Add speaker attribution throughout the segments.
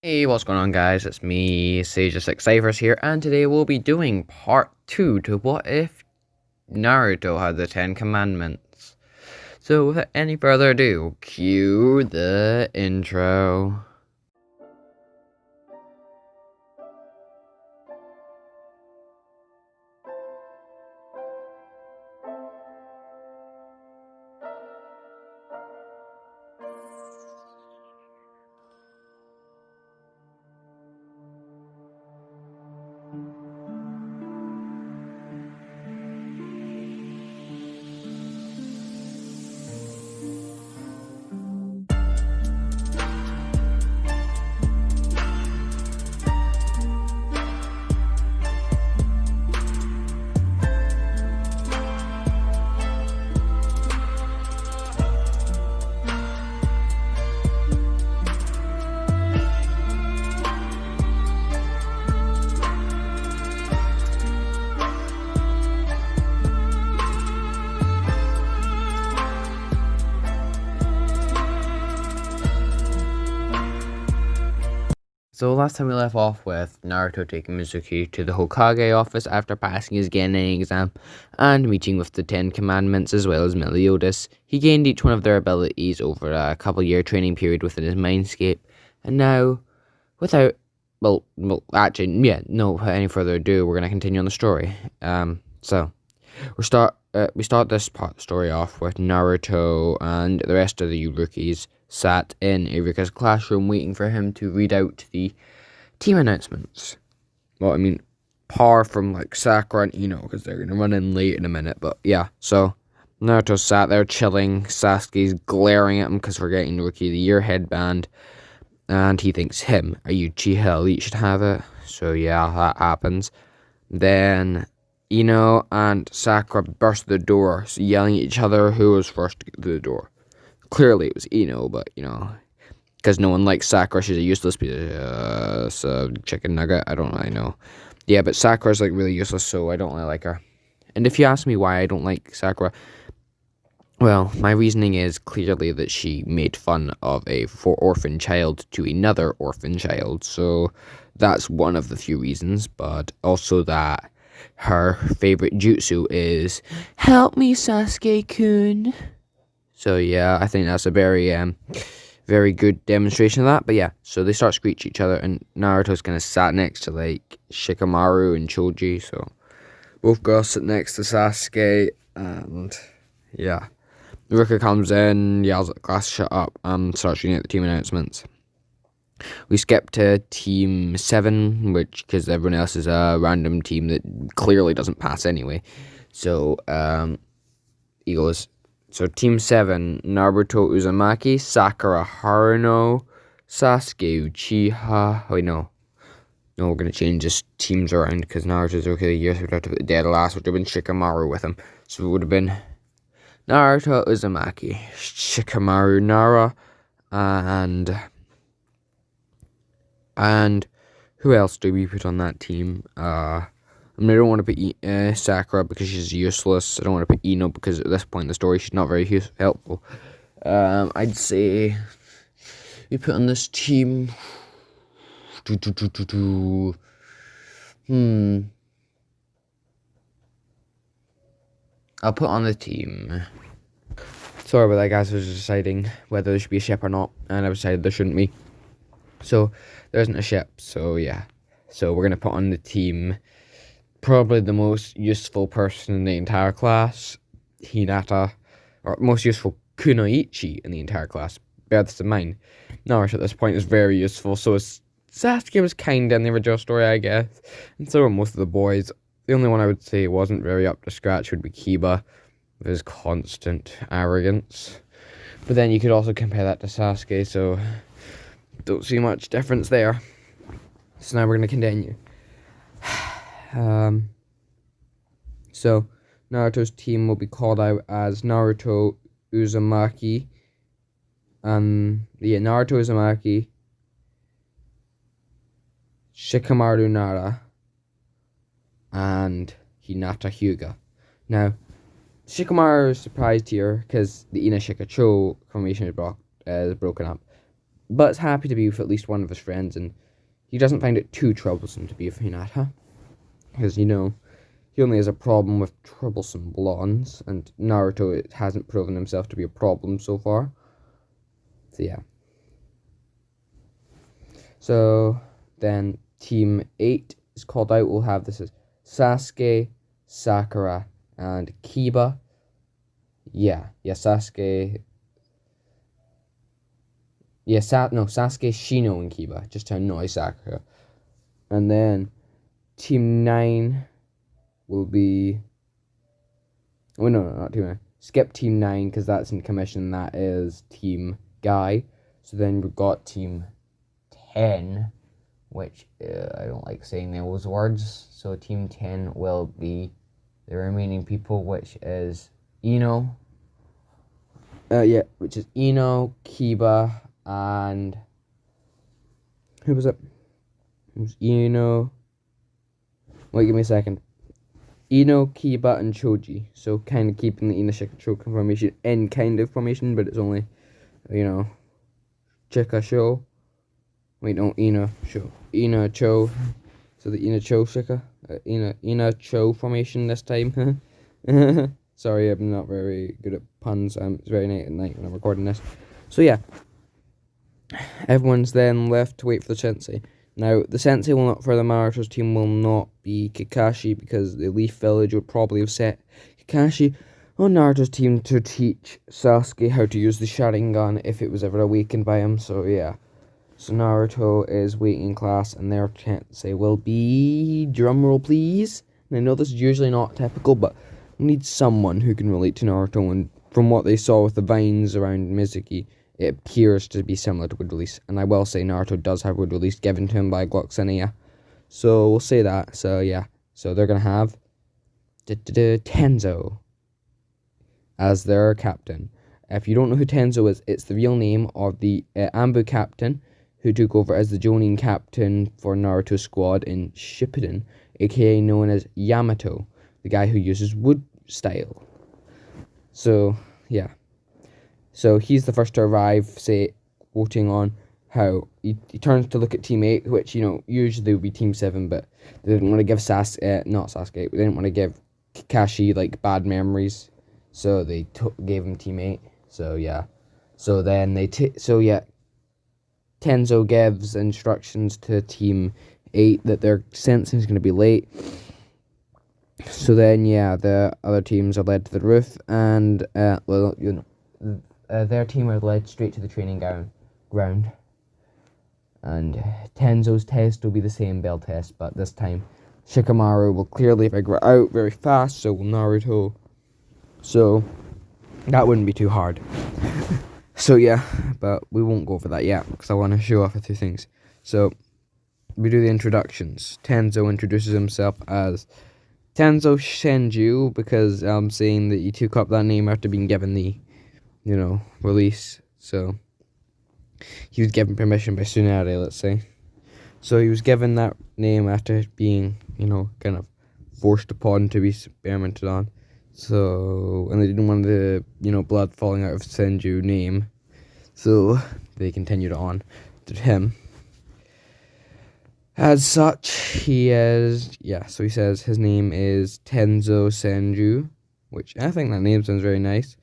Speaker 1: Hey, what's going on, guys? It's me, Sage6Cyphers here, and today we'll be doing part 2 to What If Naruto Had the 10 Commandments. So, without any further ado, cue the intro. So last time we left off with Naruto taking Mizuki to the Hokage office after passing his Genin exam and meeting with the 10 Commandments as well as Meliodas. He gained each one of their abilities over a couple-year training period within his mindscape, and now, without without any further ado, we're going to continue on the story. So we start this story off with Naruto and the rest of the rookies sat in Eureka's classroom waiting for him to read out the team announcements. Well, I mean, par from like Sakura and Ino, because they're going to run in late in a minute, but yeah. So Naruto sat there chilling, Sasuke's glaring at him because we're getting Rookie of the Year headband, and he thinks him, a Uchiha Elite, should have it. So yeah, that happens. Then Ino and Sakura burst the door, yelling at each other who was first to get to the door. Clearly it was Ino, but, because no one likes Sakura, she's a useless piece of chicken nugget, I don't really know. Yeah, but Sakura's, really useless, so I don't really like her. And if you ask me why I don't like Sakura, well, my reasoning is clearly that she made fun of a orphan child to another orphan child, so that's one of the few reasons, but also that her favorite jutsu is, "Help me, Sasuke-kun." So yeah, I think that's a very good demonstration of that. But yeah, so they start screeching each other, and Naruto's kind of sat next to Shikamaru and Choji. So both girls sit next to Sasuke, and yeah, Ruka comes in, yells at the class, "Shut up!" and starts reading out the team announcements. We skip to Team 7, because everyone else is a random team that clearly doesn't pass anyway. So he goes. So Team 7, Naruto Uzumaki, Sakura Haruno, Sasuke Uchiha. Wait, no, we're going to change this teams around because Naruto's Rookie of the Year, so we'd have to put the dead last, which would have been Shikamaru with him. So it would have been Naruto Uzumaki, Shikamaru Nara, and who else do we put on that team? I don't want to put Sakura because she's useless. I don't want to put Ino because at this point in the story she's not very helpful. I'd say we put on this team. I'll put on the team. Sorry about that, guys. I was deciding whether there should be a ship or not, and I decided there shouldn't be. So there isn't a ship. So yeah. So we're gonna put on the team. Probably the most useful person in the entire class, Hinata, or most useful Kunoichi in the entire class, bear this in mind. Naruto at this point is very useful, so Sasuke was kinda in the original story, I guess, and so were most of the boys. The only one I would say wasn't very up to scratch would be Kiba, with his constant arrogance. But then you could also compare that to Sasuke, so don't see much difference there. So now we're going to continue. So Naruto's team will be called out as Naruto Uzumaki, Naruto Uzumaki, Shikamaru Nara, and Hinata Hyuga. Now, Shikamaru is surprised here because the Ina Shikacho formation is broken up. but is happy to be with at least one of his friends, and he doesn't find it too troublesome to be with Hinata, because, you know, he only has a problem with troublesome blondes, and Naruto, it hasn't proven himself to be a problem so far. So yeah. So then Team 8 is called out. We'll have this as Sasuke, Sakura, and Kiba. Yeah, Sasuke. Yeah, Sasuke, Shino, and Kiba, just to annoy Sakura. And then Team 9 will be... Oh, no, not Team 9. Skip Team 9, because that's in commission. That is Team Guy. So then we've got Team 10, which I don't like saying those words. So Team 10 will be the remaining people, which is Ino. Which is Ino, Kiba, and... Who was it? It was Ino... Wait, give me a second. Ino, Kiba, and Choji. So kind of keeping the Ino Shikachou formation in kind of formation, but it's only, you know, Chikasho. Wait, no, Ino Cho. So the Ino Cho Shika. Ino Cho formation this time. Sorry, I'm not very good at puns. It's very late at night when I'm recording this. So yeah. Everyone's then left to wait for the sensei. Now, the sensei will not, for the Naruto's team, will not be Kakashi, because the Leaf Village would probably have set Kakashi on Naruto's team to teach Sasuke how to use the Sharingan if it was ever awakened by him. So yeah. So Naruto is waiting in class, and their sensei will be, drumroll please. And I know this is usually not typical, but we need someone who can relate to Naruto, and from what they saw with the vines around Mizuki, it appears to be similar to Wood Release. And I will say Naruto does have Wood Release given to him by Gloxinia. So we'll say that. So yeah. So they're going to have Tenzo as their captain. If you don't know who Tenzo is, it's the real name of the Ambu captain who took over as the Jonin captain for Naruto's squad in Shippuden, aka known as Yamato, the guy who uses wood style. So yeah. So he's the first to arrive, say, quoting on how he turns to look at Team 8, which, you know, usually would be Team 7, but they didn't want to give they didn't want to give Kakashi, like, bad memories, so they gave him Team 8, so yeah. So then Tenzo gives instructions to Team 8 that their sensei is going to be late. So then, yeah, the other teams are led to the roof, and, their team are led straight to the training ground. And Tenzo's test will be the same bell test, but this time Shikamaru will clearly figure it out very fast, so will Naruto. So that wouldn't be too hard. So yeah, but we won't go over that yet, because I want to show off a few things. So we do the introductions. Tenzo introduces himself as Tenzo Shenju, because I'm saying that he took up that name after being given the, you know, release. So he was given permission by Tsunade, let's say. So he was given that name after being, you know, kind of forced upon to be experimented on. So, and they didn't want the, you know, blood falling out of Senju name. So they continued on to him. As such, he is, so he says his name is Tenzo Senju, which I think that name sounds very nice.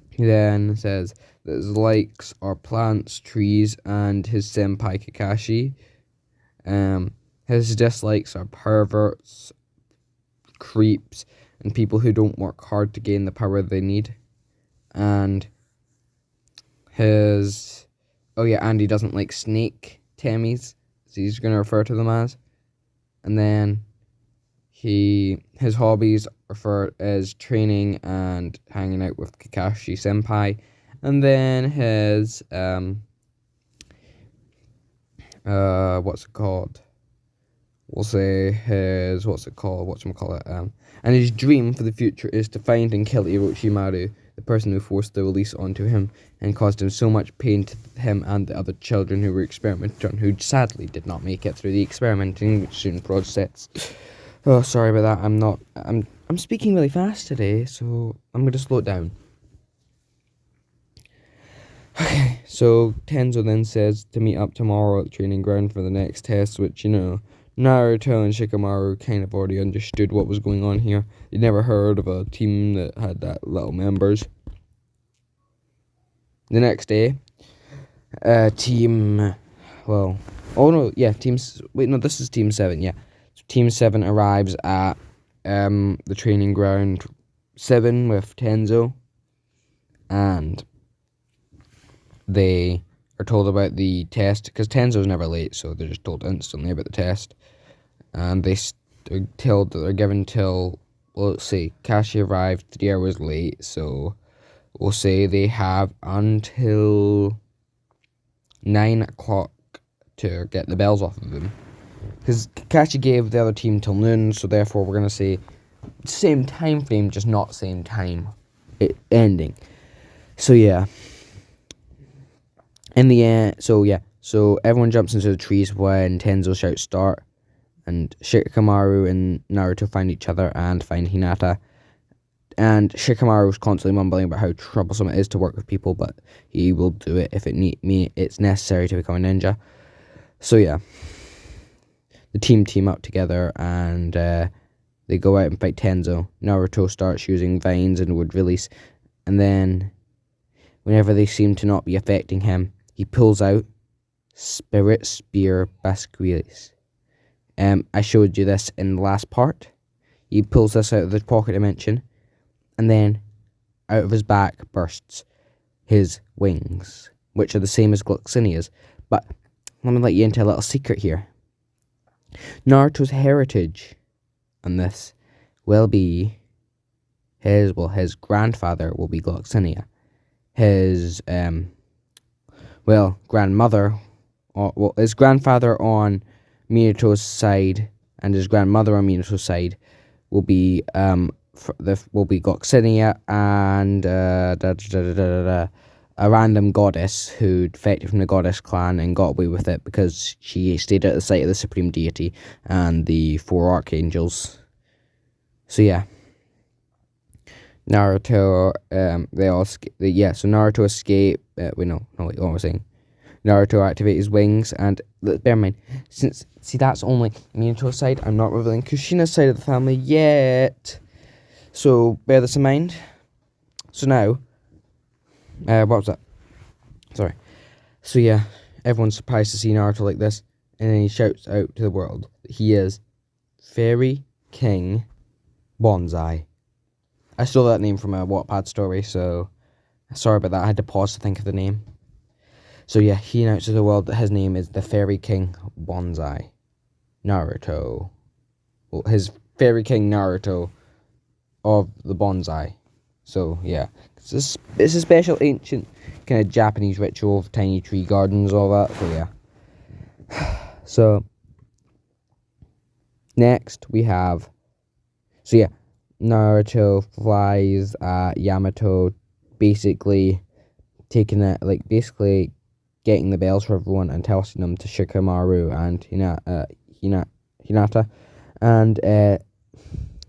Speaker 1: He then says that his likes are plants, trees, and his senpai Kakashi. His dislikes are perverts, creeps, and people who don't work hard to gain the power they need. And and he doesn't like snake Temmies, so he's going to refer to them as. And then his hobbies refer as training and hanging out with Kakashi senpai. And then his what's it called? We'll say his and his dream for the future is to find and kill Orochimaru, the person who forced the release onto him and caused him so much pain to him and the other children who were experimented on, who sadly did not make it through the experimenting process. Oh, sorry about that. I'm speaking really fast today, so I'm going to slow it down. Okay, so Tenzo then says to meet up tomorrow at the training ground for the next test, which, Naruto and Shikamaru kind of already understood what was going on here. They never heard of a team that had that little members. The next day, this is Team 7, yeah. So Team 7 arrives at the training ground 7 with Tenzo, and they are told about the test, because Tenzo's never late, so they're just told instantly about the test, and they're told that they're given till, well, let's see, Kashi arrived 3 hours late, so we'll say they have until 9 o'clock to get the bells off of him, because Kashi gave the other team till noon, so therefore we're going to say same time frame, just not same time ending. So yeah, in the end, so everyone jumps into the trees when Tenzo shouts start, and Shikamaru and Naruto find each other and find Hinata, and Shikamaru is constantly mumbling about how troublesome it is to work with people, but he will do it if it's necessary to become a ninja. So yeah, the team up together, and they go out and fight Tenzo. Naruto starts using vines and would release, and then whenever they seem to not be affecting him, he pulls out Spirit Spear Basquilis. I showed you this in the last part. He pulls this out of the pocket dimension, and then out of his back bursts his wings, which are the same as Gloxinia's. But let me let you into a little secret here. Naruto's heritage on this will be his grandfather will be Gloxinia. His grandmother, his grandfather on Minato's side and his grandmother on Minato's side will be Gloxinia and a random goddess who defected from the goddess clan and got away with it because she stayed at the site of the supreme deity and the 4 archangels. So yeah, Naruto, so Naruto escape. What was I saying? Naruto activate his wings, and bear in mind, that's only Minato's side. I'm not revealing Kushina's side of the family yet, so bear this in mind. So now, what was that? Sorry. So yeah, everyone's surprised to see Naruto like this, and then he shouts out to the world that he is Fairy King Bonsai. I stole that name from a Wattpad story, so sorry about that. I had to pause to think of the name. So yeah, he announces to the world that his name is the Fairy King Bonsai. Naruto. Well, his Fairy King Naruto of the Bonsai. So yeah, it's a special ancient kind of Japanese ritual of tiny tree gardens, all that. So yeah. So next we have, Naruto flies Yamato, basically getting the bells for everyone and tossing them to Shikamaru and Hinata, and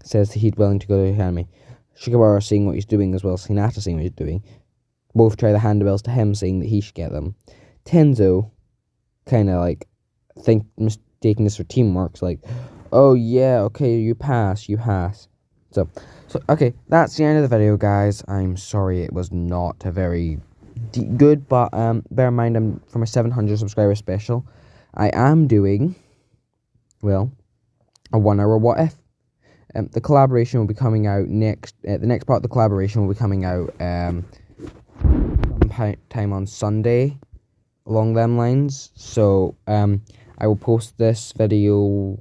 Speaker 1: says that he's willing to go to the academy. Shikamaru seeing what he's doing as well as Hinata seeing what he's doing. Both try to hand the bells to him, saying that he should get them. Tenzo kind of mistaking this for teamwork. It's like, oh yeah, okay, you pass. So okay, that's the end of the video, guys. I'm sorry it was not a very good, but bear in mind, I'm from a 700 subscriber special. I am doing, a 1 hour what if. The collaboration will be coming out next. The next part of the collaboration will be coming out sometime on Sunday, along them lines. So I will post this video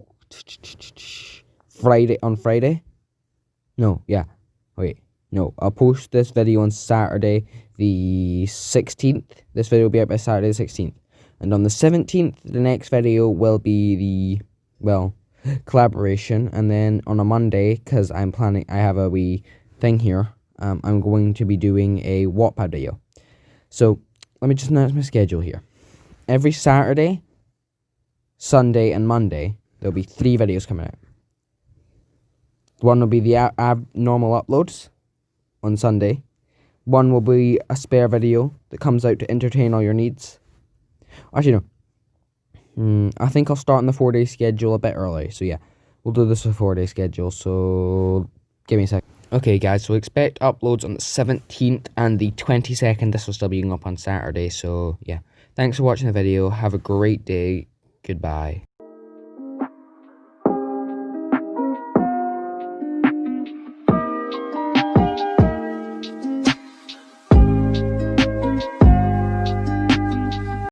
Speaker 1: on Friday. I'll post this video on Saturday the 16th. This video will be out by Saturday the 16th. And on the 17th, the next video will be the, collaboration. And then on a Monday, because I have a wee thing here, I'm going to be doing a Wattpad video. So, let me just announce my schedule here. Every Saturday, Sunday, and Monday, there'll be 3 videos coming out. One will be the normal uploads on Sunday. one will be a spare video that comes out to entertain all your needs. Actually, no. I think I'll start on the 4-day schedule a bit early. So yeah, we'll do this with a 4-day schedule. So give me a sec. Okay, guys, so expect uploads on the 17th and the 22nd. This will still be up on Saturday. So yeah, thanks for watching the video. Have a great day. Goodbye.